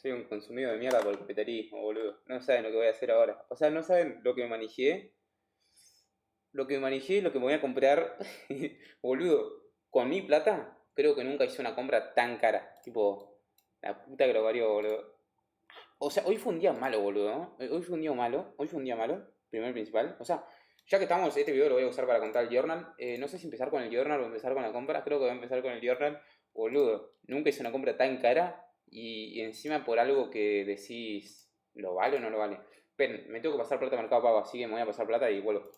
soy un consumido de mierda por el capitalismo, boludo. No saben lo que voy a hacer ahora. O sea, no saben lo que me manejé. Lo que me voy a comprar. Boludo, con mi plata, creo que nunca hice una compra tan cara. Tipo, la puta que lo parió, boludo. O sea, hoy fue un día malo, boludo, ¿no? Hoy fue un día malo. Hoy fue un día malo, primero y principal. O sea, ya que estamos, este video lo voy a usar para contar el journal. No sé si empezar con el journal o empezar con la compra. Creo que voy a empezar con el journal. Boludo, nunca hice una compra tan cara y encima por algo que decís, ¿lo vale o no lo vale? Esperen, me tengo que pasar plata a Mercado Pago, así que me voy a pasar plata y vuelvo.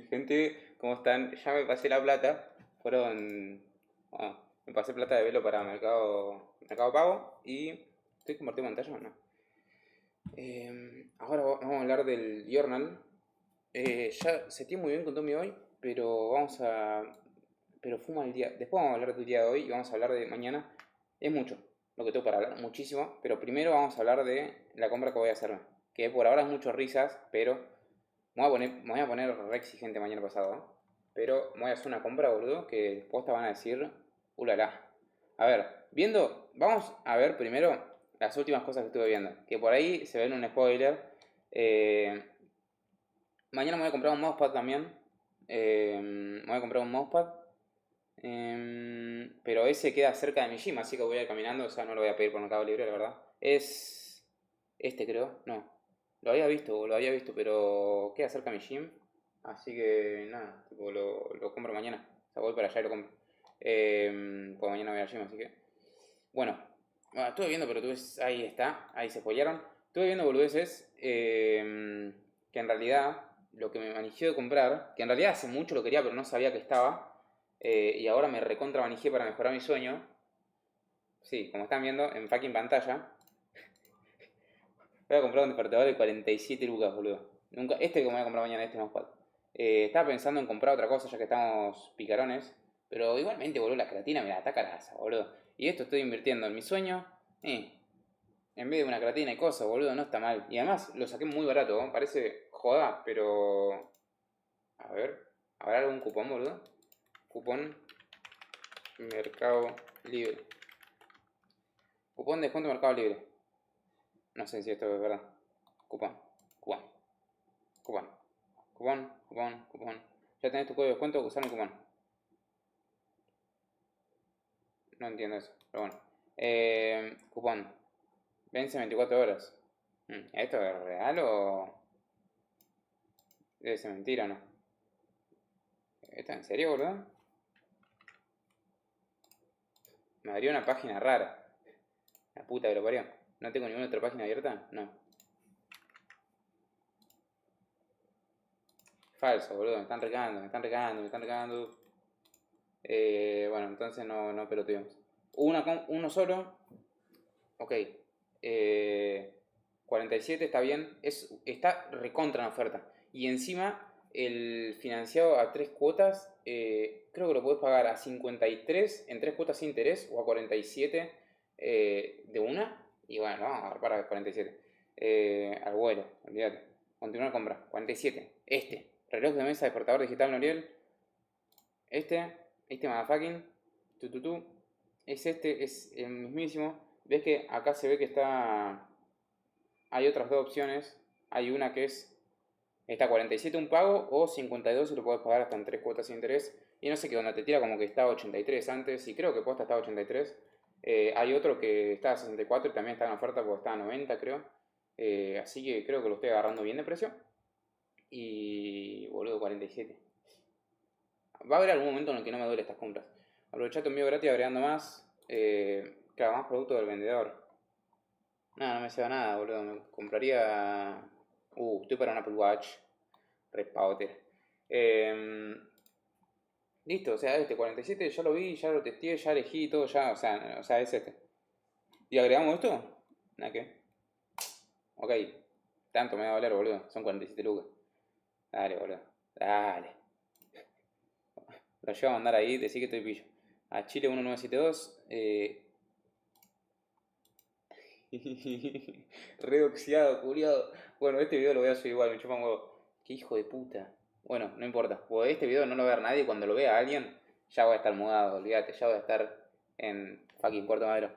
Gente, ¿cómo están? Ya me pasé la plata. Fueron. Bueno, me pasé plata de velo para Mercado Pago y. ¿Estoy compartiendo pantalla o no? Ahora vamos a hablar del journal. Ya sentí muy bien con Tommy hoy, pero vamos a. Pero fuma el día. Después vamos a hablar del día de hoy y vamos a hablar de mañana. Es mucho lo que tengo para hablar, muchísimo. Pero primero vamos a hablar de la compra que voy a hacerme. Que por ahora es mucho risas, pero me voy a poner re exigente mañana pasado, ¿no? Pero me voy a hacer una compra, boludo, que después te van a decir, ulala. A ver, vamos a ver primero las últimas cosas que estuve viendo. Que por ahí se ven un spoiler. Eh, Mañana me voy a comprar un mousepad también. Me voy a comprar un mousepad. Pero ese queda cerca de mi gym, así que voy a ir caminando. O sea, no lo voy a pedir por Mercado Libre, la verdad. Es este, creo. No. Lo había visto, pero queda cerca de mi gym. Así que nada, tipo, lo compro mañana. O sea, voy para allá y lo compro. Pues mañana voy al gym, así que. Bueno, estuve viendo, pero tú ves, ahí está, ahí se apoyaron. Estuve viendo boludeces que en realidad lo que me manejé de comprar, que en realidad hace mucho lo quería, pero no sabía que estaba, y ahora me recontra manejé para mejorar mi sueño. Sí, como están viendo en fucking pantalla, voy a comprar un despertador de 47 lucas, boludo. Nunca, este que me voy a comprar mañana, este mousepad. Estaba pensando en comprar otra cosa ya que estamos picarones. Pero igualmente, boludo, la creatina me la ataca casa, boludo. Y esto estoy invirtiendo en mi sueño. En vez de una creatina y cosas, boludo, no está mal. Y además lo saqué muy barato, ¿no? Parece joda, pero. A ver, ¿habrá algún cupón, boludo? Cupón Mercado Libre. Cupón de descuento Mercado Libre. No sé si esto es verdad. Cupón, cupón, cupón. Cupón. Ya tenés tu código de descuento, usar un cupón. No entiendo eso, pero bueno. Cupón. Vence 24 horas. ¿Esto es real o debe ser mentira o no? ¿Esto en serio, boludo? Me abrió una página rara. La puta que lo parió. ¿No tengo ninguna otra página abierta? No. Falso, boludo. Me están regando. Bueno, entonces no peloteamos. Uno solo. Ok. Eh, 47 está bien. Está recontra en oferta. Y encima, el financiado a 3 cuotas, creo que lo podés pagar a 53 en 3 cuotas sin interés o a 47 de una. Y bueno, vamos a agarrar para 47. Al vuelo, olvídate. Continuar compra. 47. Reloj de mesa, despertador digital Noriel. Este motherfucking. Tu. Es el mismísimo. Ves que acá se ve que está. Hay otras dos opciones. Hay una que es. Está 47 un pago o 52 y lo puedes pagar hasta en 3 cuotas sin interés. Y no sé qué onda, te tira como que estaba 83 antes. Y creo que posta estaba 83. Hay otro que está a 64 y también está en oferta porque está a 90, creo. Así que creo que lo estoy agarrando bien de precio. Y boludo, 47. Va a haber algún momento en el que no me duele estas compras. Aprovechá tu envío gratis agregando más. Claro, más producto del vendedor. No me lleva nada, boludo. Me compraría. Estoy para un Apple Watch. Re pavotera. Listo, o sea, este 47 ya lo vi, ya lo testé, ya elegí todo, ya, o sea, es este. ¿Y agregamos esto? ¿Nada qué? Ok. Tanto me va a valer, boludo. Son 47 lucas. Dale, boludo. Dale. Lo llevo a mandar ahí, decí que estoy pillo. A Chile 1972. Redoxiado, curiado. Bueno, este video lo voy a subir igual, me chupa un huevo. Qué hijo de puta. Bueno, no importa. Pues este video no lo va a ver nadie. Cuando lo vea alguien, ya voy a estar mudado, olvídate. Ya voy a estar en fucking Puerto Madero.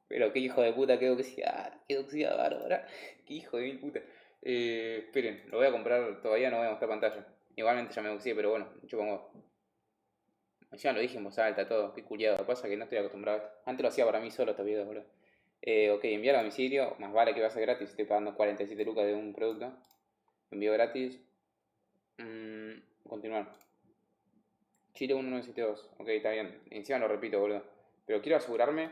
Pero qué hijo de puta, qué oxidada bárbara. Qué hijo de mil puta. Esperen, lo voy a comprar, todavía no voy a mostrar pantalla. Igualmente ya me oxidé, pero bueno, yo pongo. Ya lo dije en voz alta, todo, qué culiado. Pasa que no estoy acostumbrado a esto. Antes lo hacía para mí solo estos videos, boludo. Ok, enviar a domicilio, más vale que va a ser gratis, estoy pagando 47 lucas de un producto. Envío gratis. Continuar. Chile 1972. Ok, está bien. Encima lo repito, boludo. Pero quiero asegurarme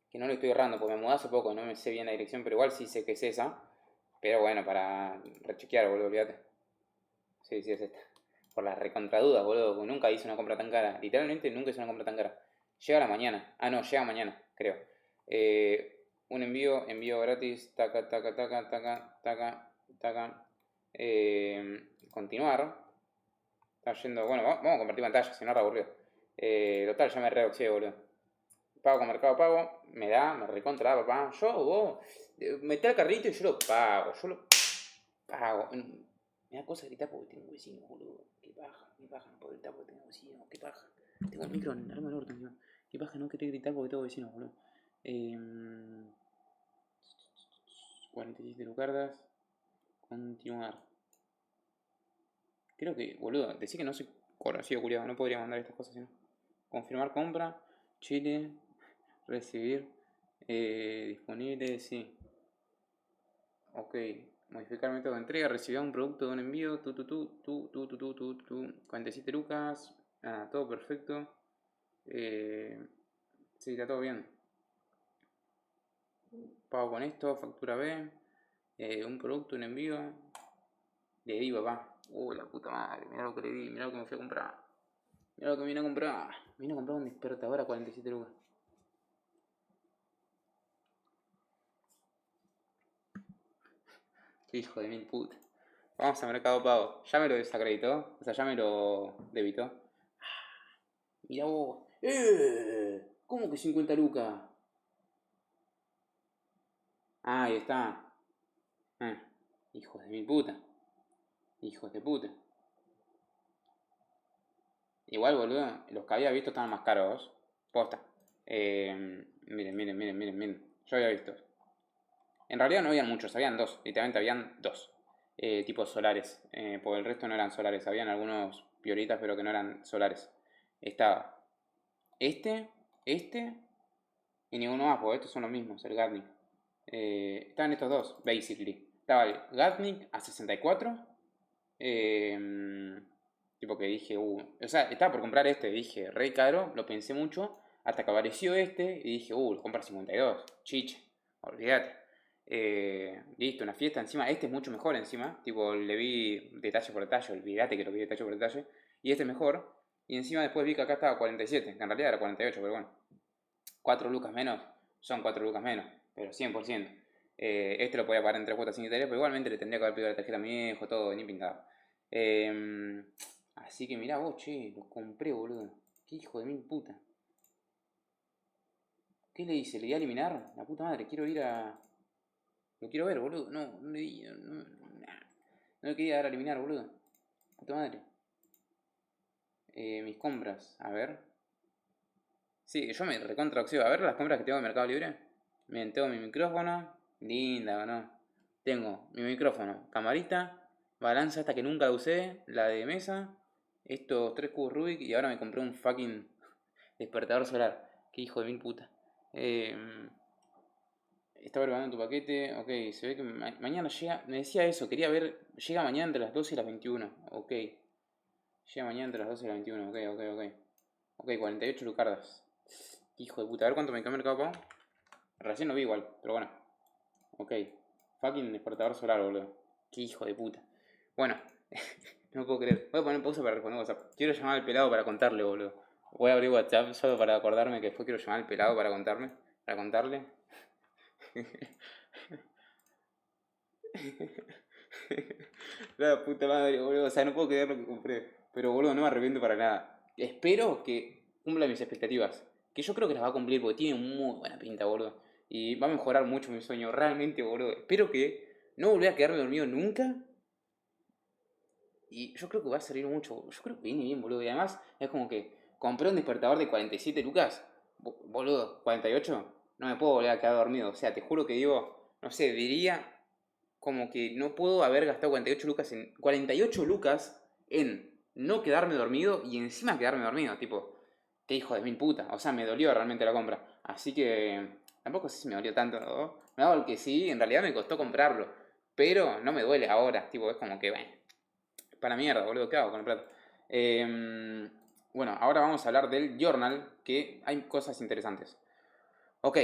que no lo estoy errando, porque me mudé hace poco, no me sé bien la dirección, pero igual sí sé que es esa. Pero bueno, para rechequear, boludo, olvídate. Sí, sí, es esta. Por las recontradudas, boludo, porque nunca hice una compra tan cara. Literalmente nunca hice una compra tan cara. Llega a la mañana. Ah, no, llega mañana, creo. Un envío gratis, taca, taca, taca, taca, taca, taca. Continuar. Está yendo, bueno, vamos a compartir pantalla, si no es aburrido. Total, ya me reoxé, boludo. Pago con Mercado Pago, me recontra, papá. Vos, metí al carrito y yo lo pago. Me da cosa gritar porque tengo un vecino, boludo. Qué paja, no puedo gritar porque tengo vecino, qué paja. Tengo el micro en arma del orto encima. Qué paja, no querer gritar porque tengo vecinos, boludo. 47 lucardas. Continuar. Creo que, boludo, decía que no soy conocido, culiado, no podría mandar estas cosas, sino. Confirmar compra, Chile, recibir, disponible, sí. Ok, modificar método de entrega, recibir un producto de un envío, 47 lucas, todo perfecto. Sí, está todo bien. Pago con esto, factura B, un producto, un envío. Le di, papá. La puta madre, mirá lo que le di, mirá lo que me fui a comprar. Mirá lo que me vine a comprar. Me vine a comprar un despertador a 47 lucas. Qué hijo de mil puta. Vamos a Mercado Pago. Ya me lo desacreditó. O sea, ya me lo debitó. Mirá vos. ¿Cómo que 50 lucas? Ah, ahí está. Ah, hijos de mil puta. Hijos de puta. Igual, boludo, los que había visto estaban más caros. Posta. Miren. Yo había visto. En realidad no habían muchos, habían dos. Literalmente habían dos. Tipos solares. Por el resto no eran solares. Habían algunos piolitas, pero que no eran solares. Estaba este y ninguno más, porque estos son los mismos, el Gatnik. Estaban estos dos, basically. Estaba el Gatnik a 64. Tipo que dije, o sea, estaba por comprar este, dije, re caro, lo pensé mucho, hasta que apareció este y dije, lo compro a 52, chiche, olvídate. Listo, una fiesta encima, este es mucho mejor encima, tipo, le vi detalle por detalle, olvídate que lo vi detalle por detalle, y este es mejor, y encima después vi que acá estaba 47, que en realidad era 48, pero bueno, 4 lucas menos, son 4 lucas menos, pero 100%. Este lo podía pagar en 3 cuotas sin interés, pero igualmente le tendría que haber pedido la tarjeta a mi hijo, todo, ni pintado. Así que mirá vos, che, los compré, boludo. Qué hijo de mil puta. ¿Qué le hice? ¿Le di a eliminar? La puta madre, quiero ir a... Lo quiero ver, boludo. No le di... No le quería dar a eliminar, boludo. Puta madre. Mis compras, a ver. Sí, yo me recontra oxido. A ver las compras que tengo en Mercado Libre. Miren, tengo mi micrófono. Linda, ¿o no? Tengo mi micrófono, camarita, balanza esta que nunca la usé, la de mesa, estos tres cubos Rubik y ahora me compré un fucking despertador solar. Qué hijo de mil puta. Eh, Estaba preparando tu paquete. Ok, se ve que mañana llega. Me decía eso, quería ver. Llega mañana entre las 12 y las 21. Ok. Llega mañana entre las 12 y las 21. Ok. Ok, 48 lucardas. Hijo de puta. A ver cuánto me quedó Mercado Pago. Recién lo vi igual, pero bueno. Ok. Fucking despertador solar, boludo. Qué hijo de puta. Bueno, no puedo creer. Voy a poner pausa para responder WhatsApp. Quiero llamar al pelado para contarle, boludo. Voy a abrir WhatsApp solo para acordarme que después quiero llamar al pelado para contarme. Para contarle. La puta madre, boludo. O sea, no puedo creer lo que compré. Pero, boludo, no me arrepiento para nada. Espero que cumpla mis expectativas. Que yo creo que las va a cumplir porque tiene muy buena pinta, boludo. Y va a mejorar mucho mi sueño. Realmente, boludo. Espero que no volver a quedarme dormido nunca. Y yo creo que va a salir mucho. Yo creo que viene bien, boludo. Y además, es como que compré un despertador de 47 lucas. Boludo, 48. no me puedo volver a quedar dormido. O sea, te juro que digo, no sé, diría como que no puedo haber gastado 48 lucas en no quedarme dormido y encima quedarme dormido. Tipo, qué hijo de mil puta. O sea, me dolió realmente la compra. Así que tampoco sé si me dolió tanto, ¿no? Me hago el que sí, en realidad me costó comprarlo. Pero no me duele ahora. Tipo, es como que, bueno, para mierda, boludo, ¿qué hago con el plato? Bueno, ahora vamos a hablar del journal, que hay cosas interesantes. Ok,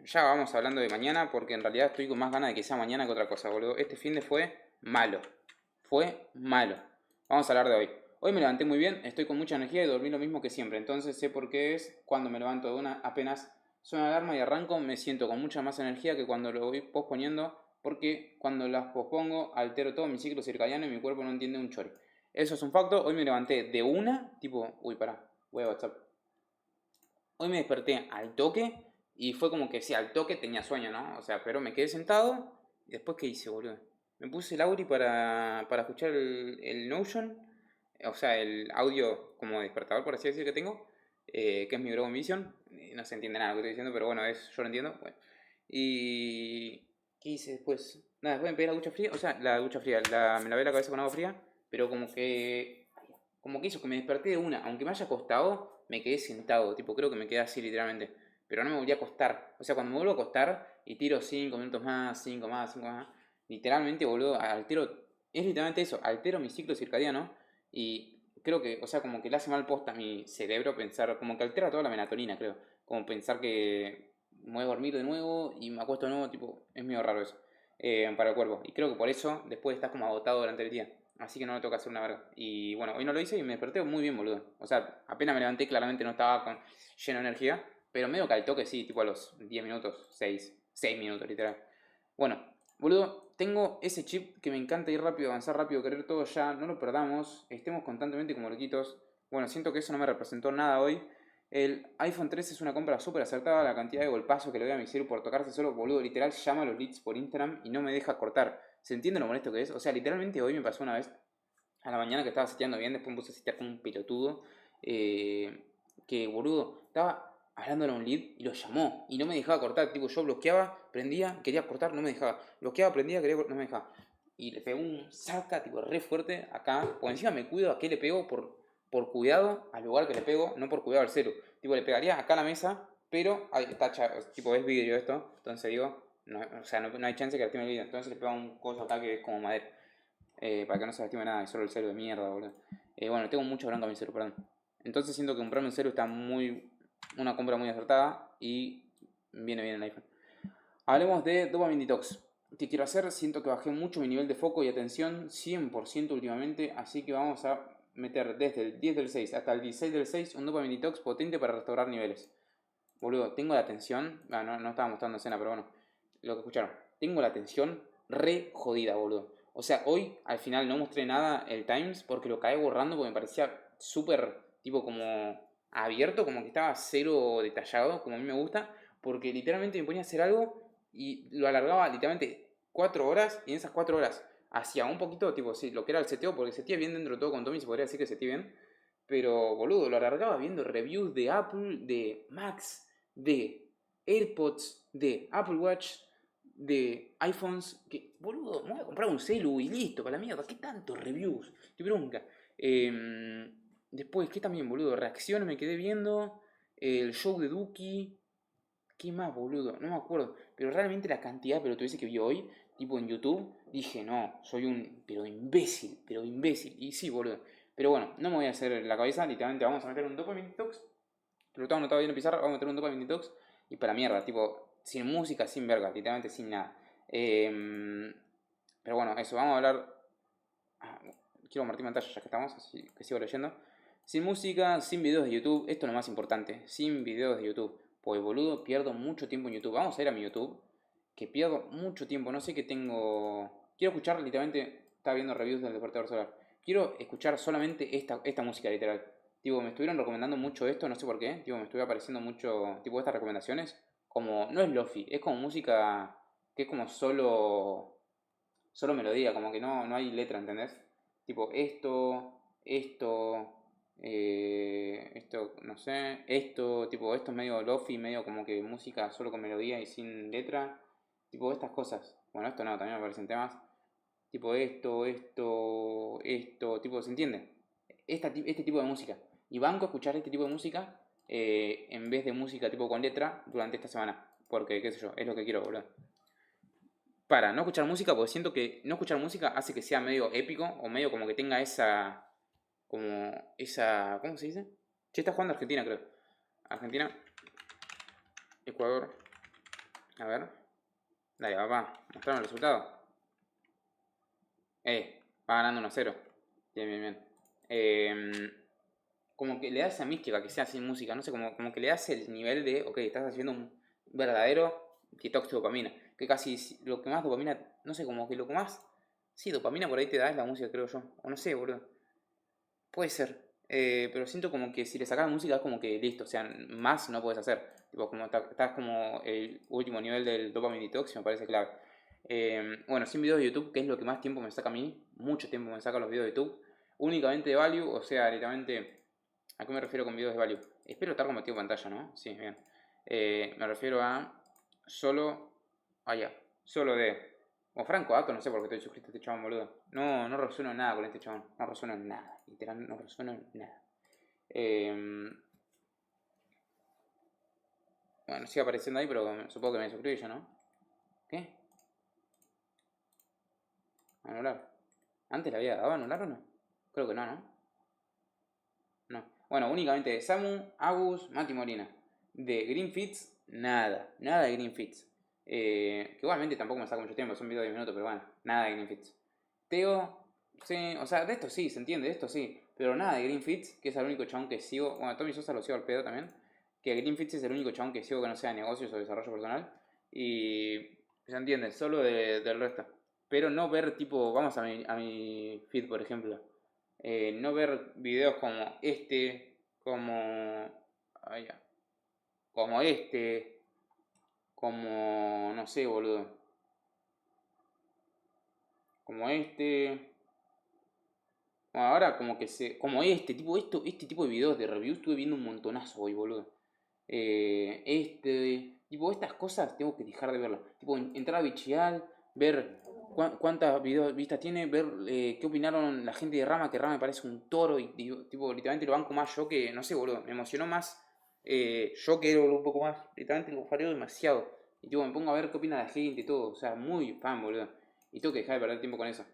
ya vamos hablando de mañana, porque en realidad estoy con más ganas de que sea mañana que otra cosa, boludo. Este fin de fue malo. Fue malo. Vamos a hablar de hoy. Hoy me levanté muy bien, estoy con mucha energía y dormí lo mismo que siempre. Entonces sé por qué es. Cuando me levanto de una, apenas suena la alarma y arranco, me siento con mucha más energía que cuando lo voy posponiendo. Porque cuando las pospongo, altero todo mi ciclo circadiano y mi cuerpo no entiende un chori. Eso es un facto. Hoy me levanté de una, tipo, uy, pará, voy a WhatsApp. Hoy me desperté al toque y fue como que sí, al toque tenía sueño, ¿no? O sea, pero me quedé sentado y después, ¿qué hice, boludo? Me puse el Auri para escuchar el Notion, o sea, el audio como despertador, por así decir, que tengo, que es mi Dragon Vision. No se entiende nada lo que estoy diciendo, pero bueno, yo lo entiendo. Bueno. Y... ¿Qué hice después? Nada, después me pegué la ducha fría, o sea, la ducha fría, me lavé la cabeza con agua fría, pero como que hizo que me desperté de una, aunque me haya acostado, me quedé sentado, tipo, creo que me quedé así literalmente, pero no me volví a acostar. O sea, cuando me vuelvo a acostar y tiro 5 minutos más, 5 más, 5 más, literalmente, boludo, altero, es literalmente eso, altero mi ciclo circadiano y creo que, o sea, como que le hace mal posta a mi cerebro pensar, como que altera toda la melatonina, creo, como pensar que me voy a dormir de nuevo y me acuesto de nuevo, tipo, es medio raro eso, para el cuerpo. Y creo que por eso después estás como agotado durante el día. Así que no me toca hacer una verga. Y bueno, hoy no lo hice y me desperté muy bien, boludo. O sea, apenas me levanté, claramente no estaba lleno de energía. Pero medio que al toque sí, tipo a los 10 minutos, 6 minutos literal. Bueno, boludo, tengo ese chip que me encanta ir rápido, avanzar rápido, querer todo ya, no lo perdamos, estemos constantemente como loquitos. Bueno, siento que eso no me representó nada hoy. El iPhone 13 es una compra súper acertada, la cantidad de golpazos que le doy a mi celu por tocarse solo, boludo, literal llama a los leads por Instagram y no me deja cortar. ¿Se entiende lo molesto que es? O sea, literalmente hoy me pasó una vez a la mañana que estaba seteando bien, después me puse a setear como un pelotudo, que boludo, estaba hablándole a un lead y lo llamó y no me dejaba cortar, tipo yo bloqueaba, prendía, quería cortar, no me dejaba, bloqueaba, prendía, quería cortar, no me dejaba. Y le pegó un saca, tipo, re fuerte acá, por encima me cuido a qué le pego por cuidado al lugar que le pego, no por cuidado al celu. Tipo, le pegaría acá a la mesa, pero ahí está, tipo, es vidrio esto, entonces digo, no, o sea, no hay chance que lastime el vidrio, entonces le pego un coso acá que es como madera, para que no se lastime nada, y solo el celu de mierda, boludo. Bueno, tengo mucha bronca en mi celu, perdón. Entonces siento que comprarme un celu está una compra muy acertada y viene bien el iPhone. Hablemos de Dopamine Detox. ¿Qué quiero hacer? Siento que bajé mucho mi nivel de foco y atención, 100% últimamente, así que vamos a meter desde el 10 del 6 hasta el 16 del 6 un Dopamine Detox potente para restaurar niveles. Boludo, tengo la atención, no estaba mostrando escena, pero bueno, lo que escucharon. Tengo la atención re jodida, boludo. O sea, hoy al final no mostré nada el Times porque lo caí borrando porque me parecía súper, tipo como abierto, como que estaba cero detallado, como a mí me gusta, porque literalmente me ponía a hacer algo y lo alargaba literalmente 4 horas y en esas 4 horas hacía un poquito, tipo, sí, lo que era el seteo, porque setía bien dentro de todo con Tommy, se podría decir que setía bien, pero boludo, lo alargaba viendo reviews de Apple, de Max, de AirPods, de Apple Watch, de iPhones, que, boludo, me voy a comprar un celu y listo, para la mierda, ¿qué tantos reviews? Qué bronca. Después, ¿qué también, boludo? Reacciones me quedé viendo, el show de Duki, ¿qué más, boludo? No me acuerdo, pero realmente la cantidad de pelotudeces que vi hoy, tipo en YouTube, dije, no, soy un, pero imbécil, y sí, boludo. Pero bueno, no me voy a hacer la cabeza, literalmente vamos a meter un dopamine detox, lo tengo anotado bien en pizarra, vamos a meter un dopamine detox, y para mierda, tipo, sin música, sin verga, literalmente sin nada. Pero bueno, eso, vamos a hablar. Quiero compartir pantalla ya que estamos, así que sigo leyendo. Sin música, sin videos de YouTube, esto es lo más importante, sin videos de YouTube. Pues boludo, pierdo mucho tiempo en YouTube. Vamos a ir a mi YouTube, que pierdo mucho tiempo, no sé qué tengo. Quiero escuchar literalmente, estaba viendo reviews del despertador solar. Quiero escuchar solamente esta música literal. Tipo, me estuvieron recomendando mucho esto, no sé por qué. Tipo, me estuve apareciendo mucho, tipo, estas recomendaciones. Como, no es lofi, es como música que es como solo melodía, como que no hay letra, ¿entendés? Tipo, esto, Esto, no sé, esto es medio lofi, medio como que música solo con melodía y sin letra, tipo estas cosas. Bueno, esto no, también me parecen temas, tipo esto, tipo, ¿se entiende? Este tipo de música. Y banco a escuchar este tipo de música en vez de música tipo con letra durante esta semana, porque, qué sé yo, es lo que quiero, boludo. Para no escuchar música, porque siento que no escuchar música hace que sea medio épico o medio como que tenga esa, ¿cómo se dice? Che, está jugando Argentina, creo. Argentina, Ecuador. A ver. Dale, papá. Mostrame el resultado. Va ganando 1-0. Bien, bien, bien. Como que le da esa mística que sea sin música. No sé, como que le das el nivel de, ok, estás haciendo un verdadero detox de dopamina. Que casi lo que más dopamina, no sé, como que lo que más, sí, dopamina por ahí te da es la música, creo yo. O no sé, boludo. Puede ser. Pero siento como que si le sacas música es como que listo, o sea, más no puedes hacer. Tipo, como estás como el último nivel del dopamine detox, me parece clave. Bueno, sin videos de YouTube, que es lo que más tiempo me saca a mí, mucho tiempo me saca los videos de YouTube. Únicamente de value, o sea, literalmente, ¿a qué me refiero con videos de value? Espero estar compartido pantalla, ¿no? Sí, bien. Me refiero a solo, ya, solo de o Franco Dato, no sé por qué estoy suscrito a este chabón, boludo. No, no resueno en nada con este chabón. No resueno en nada. Literal, no resueno en nada. Eh, bueno, sigue apareciendo ahí, pero supongo que me suscribí yo, ¿no? ¿Qué? Anular. ¿Antes le había dado a anular o no? Creo que no, ¿no? No. Bueno, únicamente de Samu, Agus, Mati Molina. De Green Fits, nada. Nada de Green Fits. Que igualmente tampoco me saca mucho tiempo, son videos de 10 minutos, pero bueno, nada de Green Fits. Teo, sí, o sea, de esto sí, se entiende, de esto sí. Pero nada de Green Fits, que es el único chabón que sigo. Bueno, Tommy Sosa lo sigo al pedo también. Que Green Fits es el único chabón que sigo que no sea de negocios o desarrollo personal. Y se entiende, solo del resto. Pero no ver tipo, vamos a mi feed, por ejemplo. No ver videos como este, como. ah, ya, como este, como. No sé, boludo. Como este. Bueno, ahora como que se. Como este tipo de videos de review estuve viendo un montonazo hoy, boludo. Tipo, estas cosas tengo que dejar de verlas. Tipo, entrar a Bichial, ver cuántas videos vistas tiene, ver qué opinaron la gente de Rama, que Rama me parece un toro y tipo, literalmente lo banco más yo que, no sé, boludo, me emocionó más yo que era un poco más, literalmente lo fareo demasiado. Y tipo, me pongo a ver qué opina la gente y todo, o sea, muy fan, boludo. Y tengo que dejar de perder tiempo con eso.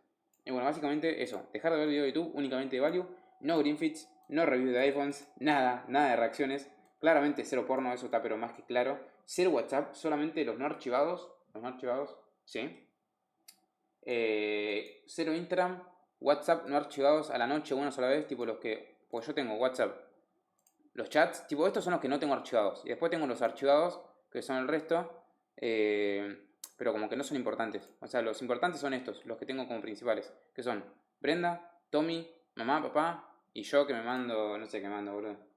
Y bueno, básicamente eso, dejar de ver videos de YouTube únicamente de value, no greenfits, no reviews de iPhones, nada, nada de reacciones. Claramente cero porno, eso está pero más que claro. Cero WhatsApp, solamente los no archivados, sí. Cero Instagram, WhatsApp no archivados a la noche una sola vez, tipo los que, pues yo tengo WhatsApp, los chats, tipo estos son los que no tengo archivados. Y después tengo los archivados, que son el resto, pero como que no son importantes. O sea, los importantes son estos, los que tengo como principales, que son Brenda, Tommy, mamá, papá y yo que me mando, no sé qué mando, boludo.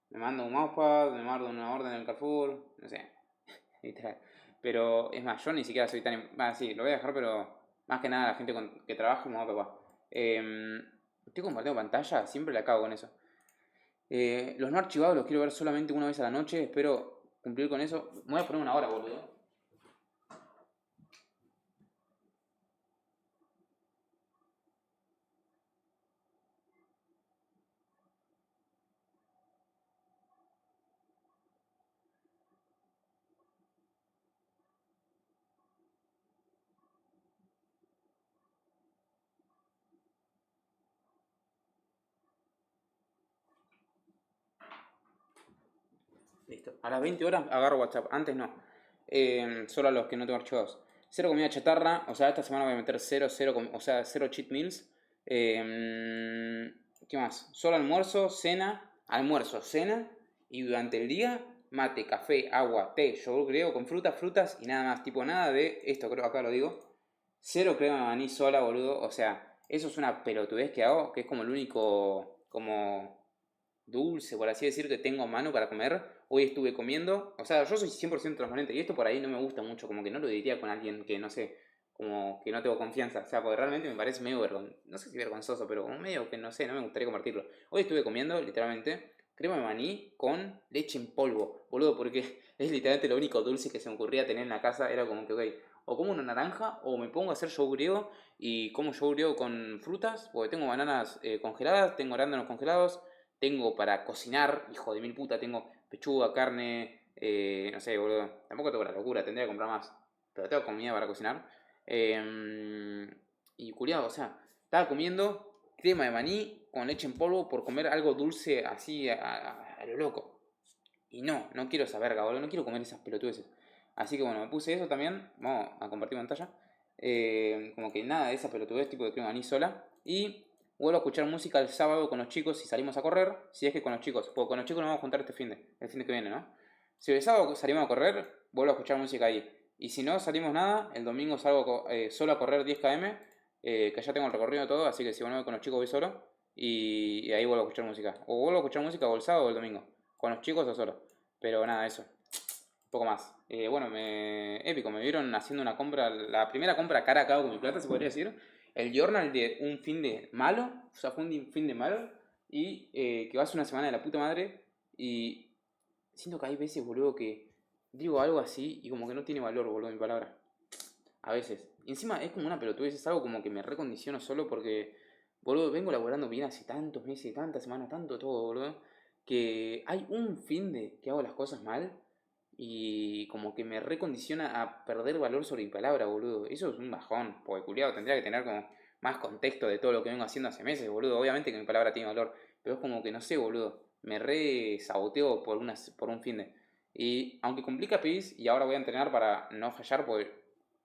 Me mando un mousepad, me mando una orden del Carrefour, no sé. Literal. Pero es más, yo ni siquiera soy tan. Sí, lo voy a dejar, pero más que nada la gente que trabaja, mamá, papá. Estoy compartiendo pantalla, siempre la cago con eso. Los no archivados los quiero ver solamente una vez a la noche, espero cumplir con eso. Me voy a poner una hora, boludo. Listo. A las 20 horas agarro WhatsApp, antes no. Solo a los que no tengo archivados. Cero comida chatarra, o sea, esta semana voy a meter cero, cero, o sea, cero cheat meals. ¿Qué más? Solo almuerzo, cena y durante el día mate, café, agua, té, yogur griego con frutas y nada más. Tipo, nada de esto, creo acá lo digo. Cero crema de maní sola, boludo. O sea, eso es una pelotudez que hago, que es como el único, como dulce, por así decir, que tengo a mano para comer. Hoy estuve comiendo, o sea, yo soy 100% transparente y esto por ahí no me gusta mucho, como que no lo diría con alguien que, no sé, como que no tengo confianza. O sea, porque realmente me parece medio vergonzoso, no sé si vergonzoso, pero como medio que no sé, no me gustaría compartirlo. Hoy estuve comiendo, literalmente, crema de maní con leche en polvo, boludo, porque es literalmente lo único dulce que se me ocurría tener en la casa. Era como que, ok, o como una naranja o me pongo a hacer yogur griego y como yogur griego con frutas, porque tengo bananas congeladas, tengo arándanos congelados, tengo para cocinar, hijo de mil puta, tengo pechuga, carne, no sé, boludo. Tampoco tengo la locura, tendría que comprar más. Pero tengo comida para cocinar. Y culiado, o sea, estaba comiendo crema de maní con leche en polvo por comer algo dulce así a lo loco. Y no quiero esa verga, boludo, no quiero comer esas pelotudeces. Así que bueno, me puse eso también, vamos a compartir pantalla. Como que nada de esa pelotudez tipo de crema de maní sola. Y vuelvo a escuchar música el sábado con los chicos si salimos a correr. Si es que con los chicos, porque con los chicos nos vamos a juntar el fin de que viene, ¿no? Si el sábado salimos a correr, vuelvo a escuchar música ahí. Y si no salimos nada, el domingo salgo solo a correr 10 km, que ya tengo el recorrido todo, así que si vuelvo con los chicos voy solo. Y ahí vuelvo a escuchar música. O vuelvo a escuchar música o el sábado o el domingo. Con los chicos o solo. Pero nada, eso. Poco más. Bueno, épico, me vieron haciendo una compra, la primera compra cara a cara con mi plata, se podría decir. El journal de un fin de malo, o sea, fue un fin de malo, y que va a ser una semana de la puta madre, y siento que hay veces, boludo, que digo algo así y como que no tiene valor, boludo, mi palabra. A veces. Y encima es como una pelotudez, es algo como que me recondiciono solo porque, boludo, vengo laburando bien hace tantos meses, tantas semanas, tanto todo, boludo, que hay un fin de que hago las cosas mal y como que me recondiciona a perder valor sobre mi palabra, boludo. Eso es un bajón, porque culiado tendría que tener como más contexto de todo lo que vengo haciendo hace meses, boludo. Obviamente que mi palabra tiene valor, pero es como que no sé, boludo. Me re saboteo por un fin de. Y aunque cumplí KPIs y ahora voy a entrenar para no fallar, porque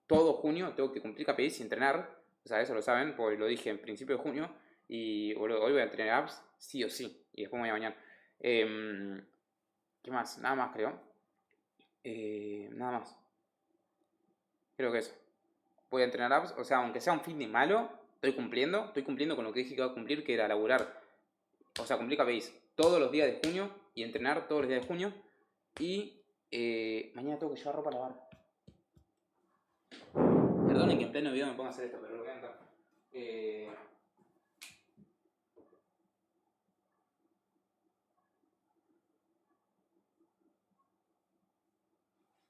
todo junio tengo que cumplir KPIs y entrenar. O sea, eso lo saben, porque lo dije en principio de junio. Y boludo, hoy voy a entrenar apps, sí o sí. Y después me voy a bañar. ¿Qué más? Nada más creo. Nada más. Creo que eso. Voy a entrenar apps. O sea, aunque sea un fin de malo, estoy cumpliendo. Estoy cumpliendo con lo que dije que iba a cumplir, que era laburar. O sea, cumplir KPIs todos los días de junio y entrenar todos los días de junio. Y mañana tengo que llevar ropa a lavar. Perdonen que en pleno video me ponga a hacer esto, pero lo voy a entrar.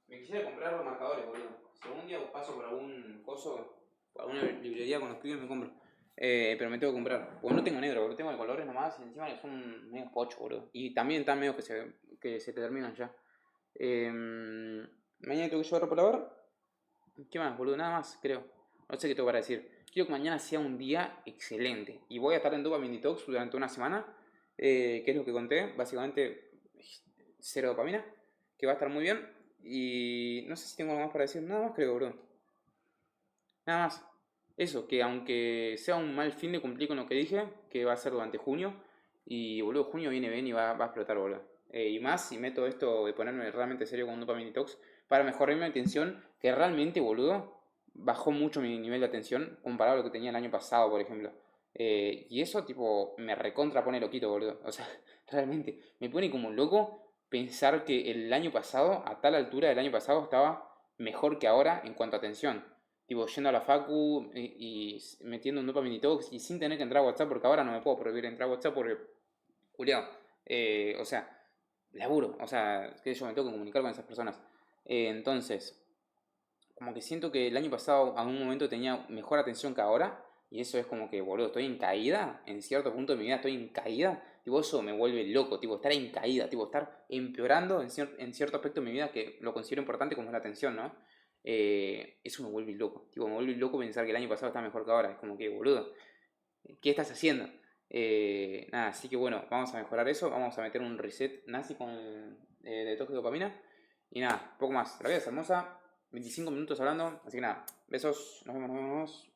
Me quisiera comprar los marcadores, boludo. Si algún día paso por algún coso, por alguna librería con los pibes me compro. Pero me tengo que comprar. Porque no tengo negro, boludo. Tengo de colores nomás y encima son medio pocho, boludo. Y también están medio que se terminan ya. Mañana tengo que llevar ropa a lavar. ¿Qué más, boludo? Nada más, creo. No sé qué tengo para decir. Quiero que mañana sea un día excelente. Y voy a estar en Dopamine Detox durante una semana. Que es lo que conté. Básicamente, cero dopamina. Que va a estar muy bien. Y no sé si tengo algo más para decir. Nada más, creo, bro. Nada más. Eso, que aunque sea un mal fin de cumplir con lo que dije, que va a ser durante junio. Y, boludo, junio viene bien y va a explotar, boludo. Y más si meto esto de ponerme realmente serio con un Dopamine Detox para mejorar mi atención, que realmente, boludo, bajó mucho mi nivel de atención comparado a lo que tenía el año pasado, por ejemplo. Y eso, tipo, me recontra pone loquito, boludo. O sea, realmente, me pone como un loco pensar que el año pasado, a tal altura del año pasado, estaba mejor que ahora en cuanto a atención. Tipo, yendo a la facu y metiendo un dopamine detox y sin tener que entrar a WhatsApp, porque ahora no me puedo prohibir entrar a WhatsApp porque, Julián, o sea, laburo, o sea, que yo me tengo que comunicar con esas personas. Entonces, como que siento que el año pasado a un momento tenía mejor atención que ahora. Y eso es como que, boludo, estoy en caída. En cierto punto de mi vida estoy en caída. Tipo, eso me vuelve loco. Tipo, estar en caída. Tipo, estar empeorando en cierto aspecto de mi vida que lo considero importante como es la atención, ¿no? Eso me vuelve loco. Tipo, me vuelve loco pensar que el año pasado estaba mejor que ahora. Es como que, boludo, ¿qué estás haciendo? Nada, así que bueno, vamos a mejorar eso. Vamos a meter un reset nazi con el detox de dopamina. Y nada, poco más. La vida es hermosa. 25 minutos hablando. Así que nada, besos. Nos vemos, nos vemos.